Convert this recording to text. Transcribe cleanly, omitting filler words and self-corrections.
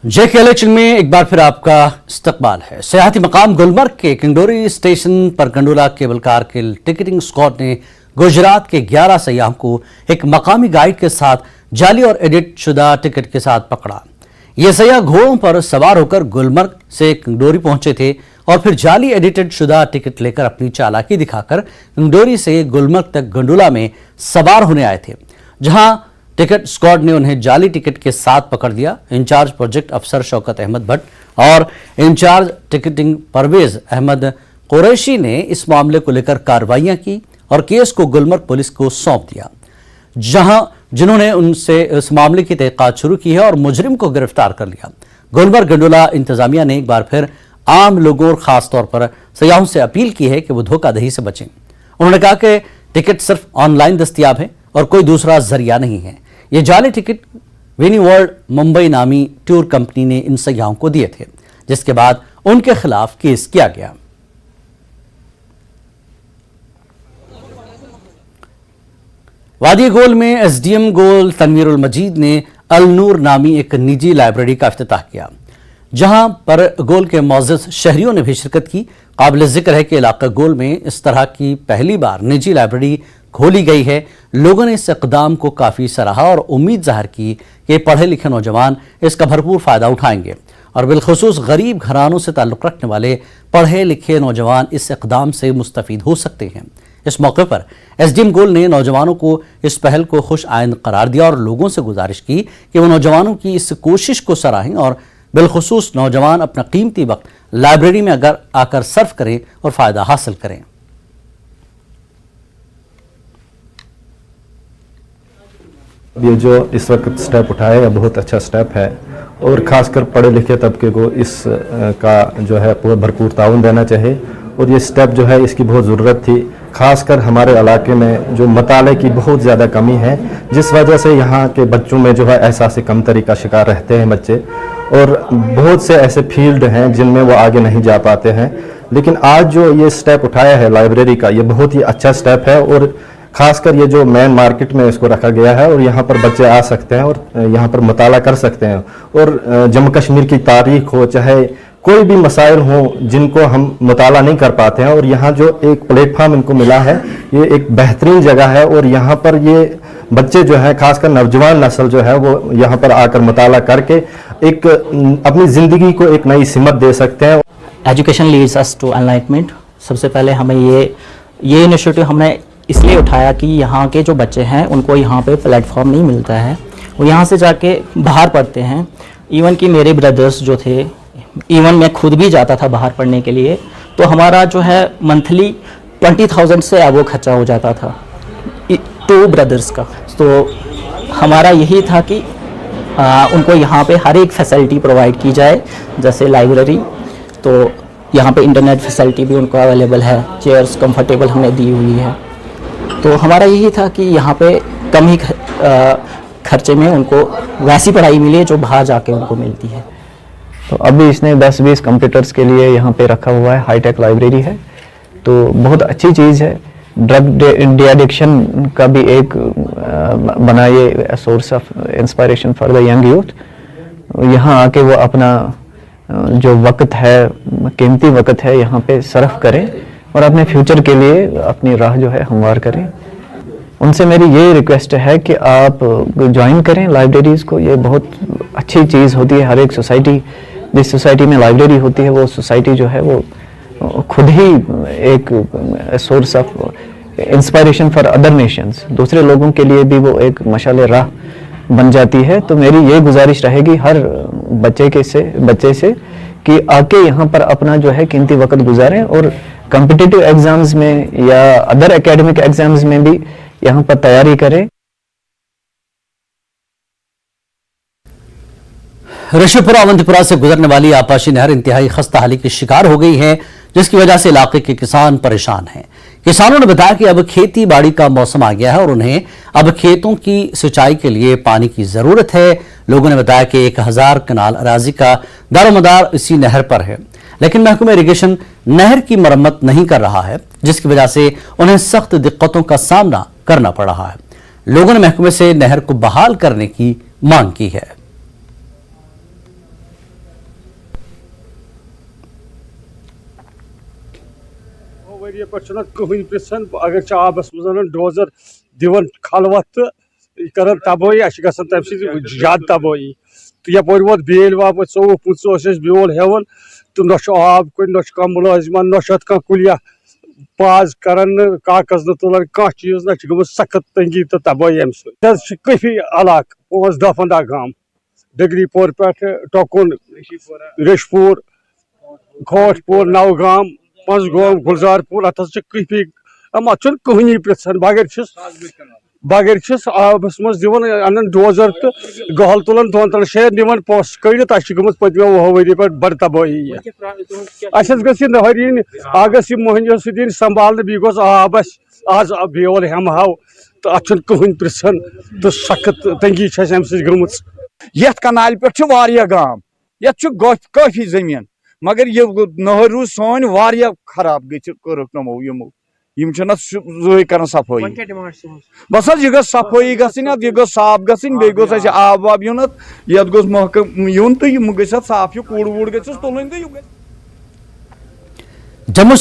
JKLH में एक बार फिर आपका इस्तकबाल है। सियाहती मकाम गुलमर्ग के किंगडोरी स्टेशन पर गंडोला केबल कार के टिकटिंग स्क्वाड ने गुजरात के 11 सयाहों को एक मकामी गाइड के साथ जाली और एडिट शुदा टिकट के साथ पकड़ा। ये सयाह घोड़ों पर सवार होकर गुलमर्ग से किंगडोरी पहुंचे थे और फिर जाली एडिटेड शुदा टिकट लेकर अपनी चालाकी दिखाकर किंगडोरी से गुलमर्ग तक गंडोला में सवार होने आए थे, जहां टिकट स्क्वाड ने उन्हें जाली टिकट के साथ पकड़ दिया। इंचार्ज प्रोजेक्ट अफसर शौकत अहमद भट्ट और इंचार्ज टिकटिंग परवेज अहमद कुरैशी ने इस मामले को लेकर कार्रवाइयां की और केस को गुलमर्ग पुलिस को सौंप दिया, जिन्होंने उनसे इस मामले की तहकीकात शुरू की है और मुजरिम को गिरफ्तार कर लिया। गुलमर्ग गंडोला इंतजामिया ने एक बार फिर आम लोगों और खास तौर पर सयाहों से अपील की है कि वो धोखाधड़ी से बचें। उन्होंने कहा कि टिकट सिर्फ ऑनलाइन दस्तयाब है और कोई दूसरा जरिया नहीं है। ये जाली टिकट वेनी वर्ल्ड मुंबई नामी टूर कंपनी ने इन सयाहों को दिए थे, जिसके बाद उनके खिलाफ केस किया गया। वादी गोल में एसडीएम गोल तनवीरुल मजीद ने अल नूर नामी एक निजी लाइब्रेरी का इफ्तिताह किया, जहां पर गोल के मौजूद शहरियों ने भी शिरकत की। काबिल जिक्र है कि इलाका गोल में इस तरह की पहली बार निजी लाइब्रेरी खोली गई है। लोगों ने इस इक़दाम को काफ़ी सराहा और उम्मीद जाहिर की कि पढ़े लिखे नौजवान इसका भरपूर फ़ायदा उठाएंगे और बिलखुसूस गरीब घरानों से ताल्लुक़ रखने वाले पढ़े लिखे नौजवान इस इक़दाम से मुस्तफ़ीद हो सकते हैं। इस मौके पर एसडीएम गोल ने नौजवानों को इस पहल को खुश आइंद करार दिया और लोगों से गुजारिश की कि वो नौजवानों की इस कोशिश को सराहें और बिलखुसूस नौजवान अपना कीमती वक्त लाइब्रेरी में अगर आकर सर्फ करें और फ़ायदा हासिल करें। ये जो इस वक्त स्टेप उठाया है बहुत अच्छा स्टेप है और ख़ासकर पढ़े लिखे तबके को इस का जो है पूरा भरपूर ताउन देना चाहिए और ये स्टेप जो है इसकी बहुत ज़रूरत थी। ख़ासकर हमारे इलाके में जो मताले की बहुत ज़्यादा कमी है, जिस वजह से यहाँ के बच्चों में जो है एहसास कमतरी का शिकार रहते हैं बच्चे और बहुत से ऐसे फील्ड हैं जिनमें वो आगे नहीं जा पाते हैं। लेकिन आज जो ये स्टेप उठाया है लाइब्रेरी का, ये बहुत ही अच्छा स्टेप है और खासकर ये जो मेन मार्केट में इसको रखा गया है और यहाँ पर बच्चे आ सकते हैं और यहाँ पर मुताला कर सकते हैं और जम्मू कश्मीर की तारीख हो चाहे कोई भी मसाइल हो जिनको हम मुताला नहीं कर पाते हैं और यहाँ जो एक प्लेटफार्म इनको मिला है ये एक बेहतरीन जगह है और यहाँ पर ये बच्चे जो है खासकर नौजवान नस्ल जो है वो यहाँ पर आकर मुताला करके एक अपनी ज़िंदगी को एक नई सिमत दे सकते हैं। Education leads us to enlightenment. सबसे पहले हमें ये इनिशिएटिव हमने इसलिए उठाया कि यहाँ के जो बच्चे हैं उनको यहाँ पे प्लेटफॉर्म नहीं मिलता है, वो यहाँ से जाके बाहर पढ़ते हैं। इवन कि मेरे ब्रदर्स जो थे, इवन मैं खुद भी जाता था बाहर पढ़ने के लिए, तो हमारा जो है मंथली 20,000 से अबव खर्चा हो जाता था 2 ब्रदर्स का। तो हमारा यही था कि उनको यहाँ पे हर एक फैसिलिटी प्रोवाइड की जाए, जैसे लाइब्रेरी, तो यहाँ पे इंटरनेट फैसिलिटी भी उनको अवेलेबल है, चेयर्स कंफर्टेबल हमने दी हुई है। तो हमारा यही था कि यहाँ पे कम ही खर्चे में उनको वैसी पढ़ाई मिले जो बाहर जाके उनको मिलती है। तो अभी इसने 10-20 कंप्यूटर्स के लिए यहाँ पे रखा हुआ है, हाईटेक लाइब्रेरी है, तो बहुत अच्छी चीज़ है। ड्रग डी एडिक्शन का भी एक बना ये source of inspiration for the young youth. यहाँ आके वो अपना जो वक्त है, कीमती वक्त है, यहाँ पे सर्फ करें और अपने फ्यूचर के लिए अपनी राह जो है हमवार करें। उनसे मेरी ये रिक्वेस्ट है कि आप ज्वाइन करें लाइब्रेरीज़ को। ये बहुत अच्छी चीज़ होती है। हर एक सोसाइटी, जिस सोसाइटी में लाइब्रेरी होती है वो सोसाइटी जो है वो खुद ही एक source of inspiration for other Nations, दूसरे लोगों के लिए भी वो एक मशाले राह बन जाती है। तो मेरी ये गुजारिश रहेगी हर बच्चे से कि आके यहाँ पर अपना जो है कीमती वक्त गुजारें और कॉम्पिटिटिव एग्जाम्स में या अदर एकेडमिक एग्जाम्स में भी यहाँ पर तैयारी करें। ऋषिपुरा अवंतीपुरा से गुजरने वाली आपाशी नहर इंतहाई खस्ता हाली की शिकार हो गई है, जिसकी वजह से इलाके के किसान परेशान हैं। किसानों ने बताया कि अब खेती बाड़ी का मौसम आ गया है और उन्हें अब खेतों की सिंचाई के लिए पानी की जरूरत है। लोगों ने बताया कि 1000 कनाल अराजी का दारोमदार इसी नहर पर है, लेकिन महकमा इरिगेशन नहर की मरम्मत नहीं कर रहा है, जिसकी वजह से उन्हें सख्त दिक्कतों का सामना करना पड़ रहा है। लोगों ने महकमे से नहर को बहाल करने की मांग की है। ؤری پٮ۪ٹھ کٕہٕنۍ پرٛژھان اگر آبس منٛز انان ڈوزر دِوان کھلوت تہٕ یہِ کران تبٲہی اَسہِ چھِ گژھان تَمہِ سۭتۍ زیادٕ تبٲہی تہٕ یپٲرۍ ووت بیٲلۍ واپس 24-25 ٲسۍ أسۍ بیول ہٮ۪وان تہٕ نہ چھُ آب کُنہِ نہ چھُ کانٛہہ مُلٲزِما نہ چھُ اَتھ کانٛہہ کُلیا پاز کران نہٕ کاغذ نہٕ تُلان کانٛہہ چیٖز نہ چھِ گٔمٕژ سخت تنگی تہٕ تبٲہی اَمہِ سۭتۍ یہِ حظ چھِ کٲفی علاقہٕ 5-10-15 گام ڈگری پور پٮ۪ٹھ ٹۄکُن ریٚشہِ پوٗر کھوٹ پوٗر نوگام پنٛزگوم گُلزار پوٗر اتھ حظ چھِ کٲفی اتھ چھُنہٕ کٕہٕنۍ پرٛژھان بغٲر چھِس آبس منٛز دِوان انان ڈوزر تہٕ گہل تُلان 2-3 جاین نِوان پونٛسہٕ کٔڑِتھ اَسہِ چھِ گٔمٕژ پٔتمیو 20 ؤری پٮ۪ٹھ بڑٕ تبٲہی اَسہِ حظ گٔژھ یہِ نہر یِنۍ اکھ گٔژھ یہِ مٔہنیو سۭتۍ یِنۍ سنبھالنہٕ بیٚیہِ گوٚژھ آب اَسہِ آز بیول ہٮ۪مہو تہٕ اتھ چھُنہٕ کٕہٕنۍ پرٛژھان تہٕ سخت تنگی چھِ اَسہِ اَمہِ سۭتۍ گٔمٕژ یتھ کنالہِ پٮ۪ٹھ چھِ واریاہ گام یتھ چھُ کٲفی زٔمیٖن مگر یہِ نہر روٗز سٲنۍ واریاہ خراب کٔرٕکھ نمو یِم چھِنہٕ اتھ زٕہٕے کران صفٲیی بس حظ یہِ گٔژھ صفٲیی گژھٕنۍ اتھ یہِ گٔژھ صاف گژھٕنۍ بیٚیہِ گوٚژھ اَسہِ آب واب یُن اتھ یتھ گوٚژھ محکمہٕ یُن تہٕ یِم گٔژھۍ اتھ صاف یہِ کوٗڑ ووٗڑ گژھٮ۪س تُلٕنۍ تہٕ یِم گژھِ جموں